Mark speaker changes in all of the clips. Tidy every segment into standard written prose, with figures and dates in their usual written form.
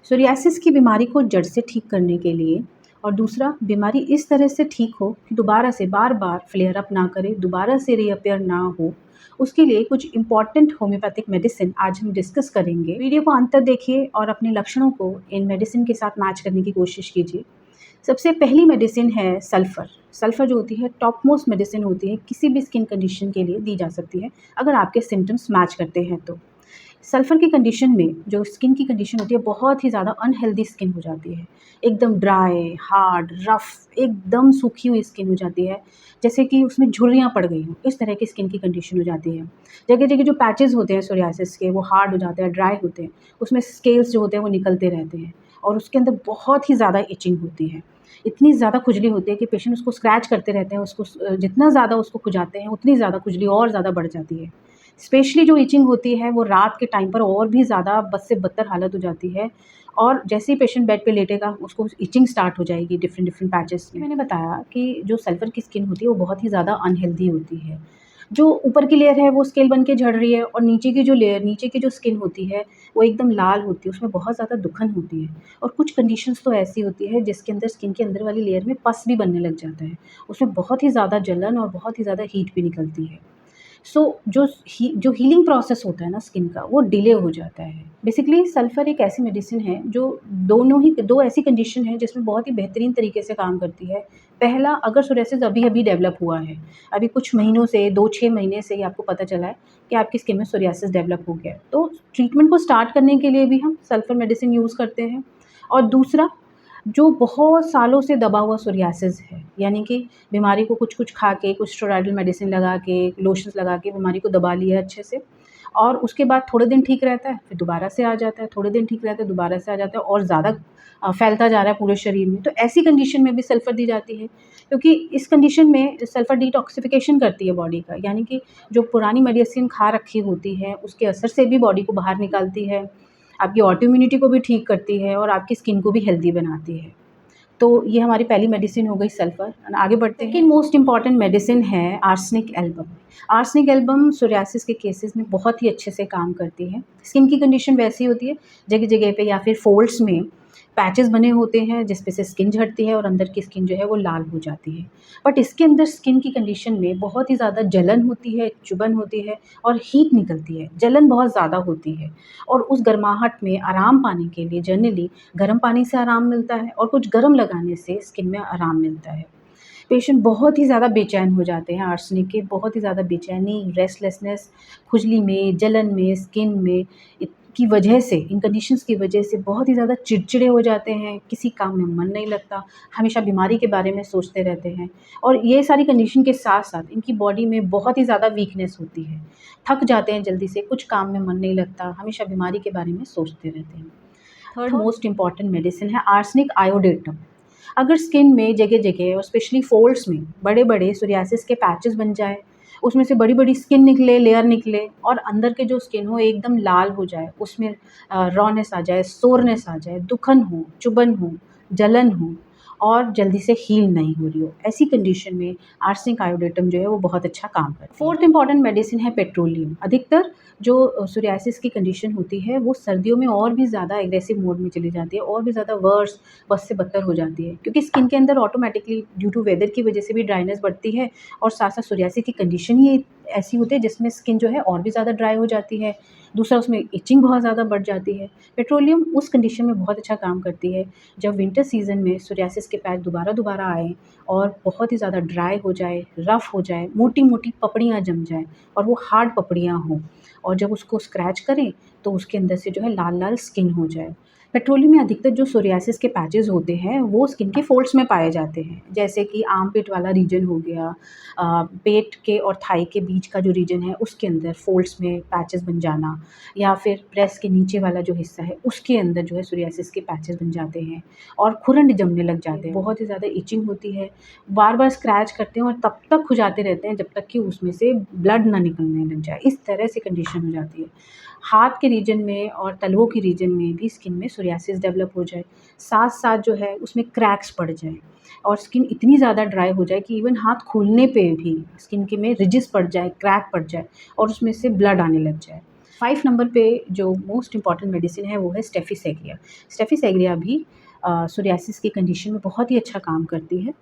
Speaker 1: Psoriasis की बीमारी को जड़ से ठीक करने के लिए और दूसरा बीमारी इस तरह से ठीक हो कि दोबारा से बार-बार फ्लेयर अप ना करे, दोबारा से रीअपियर ना हो, उसके लिए कुछ इम्पॉर्टेंट होम्योपैथिक मेडिसिन आज हम डिस्कस करेंगे। वीडियो को अंत तक देखिए और अपने लक्षणों को इन मेडिसिन के साथ मैच करने की कोशिश कीजिए। सबसे पहली मेडिसिन है सल्फ़र। सल्फ़र जो होती है टॉप मोस्ट मेडिसिन होती है, किसी भी स्किन कंडीशन के लिए दी जा सकती है, अगर आपके सिम्पटम्स मैच करते हैं तो। सल्फ़र की कंडीशन में जो स्किन की कंडीशन होती है बहुत ही ज़्यादा अनहेल्दी स्किन हो जाती है। एकदम ड्राई, हार्ड, रफ़, एकदम सूखी हुई स्किन हो जाती है, जैसे कि उसमें झुर्रियाँ पड़ गई हों, इस तरह की स्किन की कंडीशन हो जाती है। जगह-जगह जो पैचेज़ होते हैं सोरियासिस के वो हार्ड हो जाते हैं, ड्राई होते हैं, उसमें स्केल्स जो होते हैं वो निकलते रहते हैं और उसके अंदर बहुत ही ज़्यादा इचिंग होती है। इतनी ज़्यादा खुजली होती है कि पेशेंट उसको स्क्रैच करते रहते हैं, उसको जितना ज़्यादा उसको खुजाते हैं उतनी ज़्यादा खुजली और ज़्यादा बढ़ जाती है। स्पेशली जो इचिंग होती है वो रात के टाइम पर और भी ज़्यादा बद से बदतर हालत हो जाती है और जैसे ही पेशेंट बेड पे लेटेगा उसको इचिंग स्टार्ट हो जाएगी डिफरेंट डिफरेंट पैचेस में। मैंने बताया कि जो सल्फ़र की स्किन होती है वो बहुत ही ज़्यादा अनहेल्दी होती है। जो ऊपर की लेयर है वो स्केल बन के झड़ रही है और नीचे की जो लेयर, नीचे की जो स्किन होती है वो एकदम लाल होती है, उसमें बहुत ज़्यादा दुखन होती है और कुछ कंडीशंस तो ऐसी होती है जिसके अंदर स्किन के अंदर वाली लेयर में पस भी बनने लग जाता है। उसमें बहुत ही ज़्यादा जलन और बहुत ही ज़्यादा हीट भी निकलती है। सो जो हीलिंग प्रोसेस होता है ना स्किन का वो डिले हो जाता है। बेसिकली सल्फ़र एक ऐसी मेडिसिन है जो दोनों ही 2 ऐसी कंडीशन है जिसमें बहुत ही बेहतरीन तरीके से काम करती है। पहला, अगर सोरियासिस अभी-अभी डेवलप हुआ है, अभी कुछ महीनों से 2-6 महीने से ही आपको पता चला है कि आपकी स्किन में सोरियासिस डेवलप हो गया है, तो ट्रीटमेंट को स्टार्ट करने के लिए भी हम सल्फ़र मेडिसिन यूज़ करते हैं। और दूसरा, जो बहुत सालों से दबा हुआ सोरियासिस है, यानी कि बीमारी को कुछ-कुछ खा के, कुछ स्टेरॉइडल मेडिसिन लगा के, लोशंस लगा के बीमारी को दबा लिया है अच्छे से और उसके बाद थोड़े दिन ठीक रहता है, फिर दोबारा से आ जाता है, थोड़े दिन ठीक रहता है, दोबारा से आ जाता है और ज़्यादा फैलता जा रहा है पूरे शरीर में। तो ऐसी कंडीशन में भी सल्फ़र दी जाती है, क्योंकि इस कंडीशन में सल्फ़र डिटॉक्सिफ़िकेशन करती है बॉडी का, यानी कि जो पुरानी मेडिसिन खा रखी होती है, उसके असर से भी बॉडी को बाहर निकालती है, आपकी ऑटो इम्यूनिटी को भी ठीक करती है और आपकी स्किन को भी हेल्दी बनाती है। तो ये हमारी पहली मेडिसिन हो गई सल्फ़र। एंड आगे बढ़ते हैं। सेकंड मोस्ट इम्पॉर्टेंट मेडिसिन है arsenic album. Arsenic album psoriasis के केसेस में बहुत ही अच्छे से काम करती है। स्किन की कंडीशन वैसी होती है, जगह-जगह पे या फिर फोल्ड्स में पैचेस बने होते हैं जिस पे से स्किन झड़ती है और अंदर की स्किन जो है वो लाल हो जाती है। बट इसके अंदर स्किन की कंडीशन में बहुत ही ज़्यादा जलन होती है, चुभन होती है और हीट निकलती है। जलन बहुत ज़्यादा होती है और उस गर्माहट में आराम पाने के लिए जनरली गर्म पानी से आराम मिलता है और कुछ गर्म लगाने से स्किन में आराम मिलता है। पेशेंट बहुत ही ज़्यादा बेचैन हो जाते हैं आर्सेनिक के, बहुत ही ज़्यादा बेचैनी, रेस्टलेसनेस, खुजली में, जलन में, स्किन में की वजह से, इन कंडीशंस की वजह से बहुत ही ज़्यादा चिड़चिड़े हो जाते हैं, किसी काम में मन नहीं लगता, हमेशा बीमारी के बारे में सोचते रहते हैं और ये सारी कंडीशन के साथ-साथ इनकी बॉडी में बहुत ही ज़्यादा वीकनेस होती है। थक जाते हैं जल्दी से, कुछ काम में मन नहीं लगता, हमेशा बीमारी के बारे में सोचते रहते हैं। थर्ड मोस्ट इम्पॉर्टेंट मेडिसिन है आर्सेनिक आयोडेटम। अगर स्किन में जगह-जगह और स्पेशली फोल्ड्स में बड़े-बड़े सोरियासिस के पैचेस बन जाए, उसमें से बड़ी-बड़ी स्किन निकले, लेयर निकले और अंदर के जो स्किन हो एकदम लाल हो जाए, उसमें रॉनेस आ जाए, सोरनेस आ जाए, दुखन हो, चुभन हो, जलन हो और जल्दी से हील नहीं हो रही हो, ऐसी कंडीशन में आर्सेनिक आयोडेटम जो है वो बहुत अच्छा काम करता है। फोर्थ इम्पॉर्टेंट मेडिसिन है पेट्रोलियम। अधिकतर जो सोरियासिस की कंडीशन होती है वो सर्दियों में और भी ज़्यादा एग्रेसिव मोड में चली जाती है और भी ज़्यादा वर्स, बद से बदतर हो जाती है, क्योंकि स्किन के अंदर ऑटोमेटिकली ड्यू टू वेदर की वजह से भी ड्राइनेस बढ़ती है और साथ-साथ सोरियासिस की कंडीशन ही ऐसी होती है जिसमें स्किन जो है और भी ज़्यादा ड्राई हो जाती है। दूसरा, उसमें इचिंग बहुत ज़्यादा बढ़ जाती है। पेट्रोलियम उस कंडीशन में बहुत अच्छा काम करती है जब विंटर सीज़न में सोरियासिस के पैच दोबारा-दोबारा आएँ और बहुत ही ज़्यादा ड्राई हो जाए, रफ़ हो जाए, मोटी-मोटी पपड़ियाँ जम जाएँ और वो हार्ड पपड़ियाँ हों और जब उसको स्क्रैच करें तो उसके अंदर से जो है लाल-लाल स्किन हो जाए। पेट्रोलियम में अधिकतर जो सोरियासिस के पैचेज़ होते हैं वो स्किन के फोल्ड्स में पाए जाते हैं, जैसे कि आर्मपिट वाला रीजन हो गया, पेट के और थाई के बीच का जो रीजन है उसके अंदर फोल्ड्स में पैचेज़ बन जाना या फिर ब्रेस्ट के नीचे वाला जो हिस्सा है उसके अंदर जो है सोरियासिस के पैचेज़ बन जाते हैं और खुरंड जमने लग जाते हैं। बहुत ही ज़्यादा इचिंग होती है, बार-बार स्क्रैच करते हैं और तब तक खुजाते रहते हैं जब तक कि उसमें से ब्लड ना निकलने लग जाए, इस तरह से कंडीशन हो जाती है। हाथ के रीजन में और तलवों के रीजन में भी स्किन में सोरियासिस डेवलप हो जाए, साथ-साथ जो है उसमें क्रैक्स पड़ जाएँ और स्किन इतनी ज़्यादा ड्राई हो जाए कि इवन हाथ खोलने पे भी स्किन के में रिजिस पड़ जाए, क्रैक पड़ जाए और उसमें से ब्लड आने लग जाए। 5 नंबर पे जो मोस्ट इम्पॉर्टेंट मेडिसिन है वो है स्टेफिसेग्रिया। स्टेफिसेग्रिया भी सोरियासिस की कंडीशन में बहुत ही अच्छा काम करती है।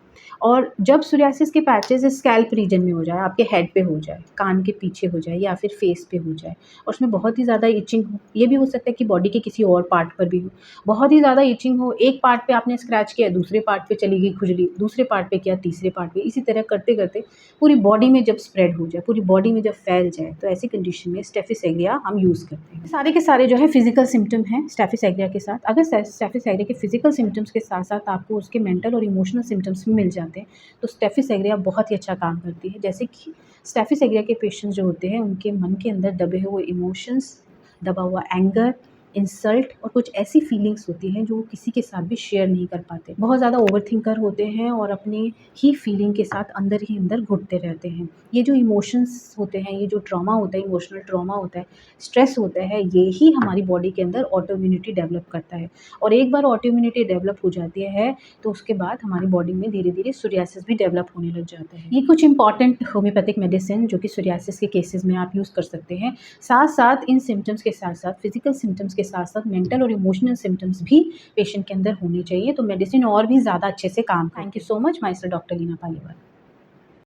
Speaker 1: और जब सोरियासिस के पैचेज़ स्कैल्प रीजन में हो जाए, आपके हेड पे हो जाए, कान के पीछे हो जाए या फिर फेस पे हो जाए और उसमें बहुत ही ज़्यादा इचिंग हो, ये भी हो सकता है कि बॉडी के किसी और पार्ट पर भी हो। बहुत ही ज़्यादा इचिंग हो, एक पार्ट पे आपने स्क्रैच किया, दूसरे पार्ट पे चली गई खुजली, दूसरे पार्ट पे किया, तीसरे पार्ट पे, इसी तरह करते-करते पूरी बॉडी में जब स्प्रेड हो जाए, पूरी बॉडी में जब फैल जाए, तो ऐसी कंडीशन में स्टेफिसेग्रिया हम यूज़ करते हैं। सारे के सारे जो है फिज़िकल सिम्पटम हैं स्टेफिसेग्रिया के साथ। अगर स्टेफिसेग्रिया के फिज़िकल सिम्पटम्स के साथ-साथ आपको उसके मेंटल और इमोशनल सिम्पटम्स भी मिल जाते हैं, तो स्टेफिसेग्रिया बहुत ही अच्छा काम करती है। जैसे कि स्टेफिसेग्रिया के पेशेंट्स जो होते हैं, उनके मन के अंदर दबे हुए इमोशंस, दबा हुआ एंगर, इंसल्ट और कुछ ऐसी फीलिंग्स होती हैं जो वो किसी के साथ भी शेयर नहीं कर पाते। बहुत ज़्यादा ओवरथिंकर होते हैं और अपनी ही फीलिंग के साथ अंदर ही अंदर घुटते रहते हैं। ये जो इमोशंस होते हैं, ये जो ट्रॉमा होता है, इमोशनल ट्रॉमा होता है, स्ट्रेस होता है, ये ही हमारी बॉडी के अंदर ऑटो इम्यूनिटी डेवलप करता है। और एक बार ऑटो इम्यूनिटी डेवलप हो जाती है, तो उसके बाद हमारी बॉडी में धीरे-धीरे सोरियासिस भी डेवलप होने लग जाता है। ये कुछ इंपॉर्टेंट होम्योपैथिक मेडिसिन जो कि सोरियासिस के केसेज़ में आप यूज़ कर सकते हैं। साथ-साथ इन सिम्पटम्स के साथ-साथ फिज़िकल सिम्पटम्स के साथ-साथ मेंटल और इमोशनल सिम्पटम्स भी पेशेंट के अंदर होने चाहिए, तो मेडिसिन और भी ज़्यादा अच्छे से काम। Thank you so much, myself doctor Leena Paliwal.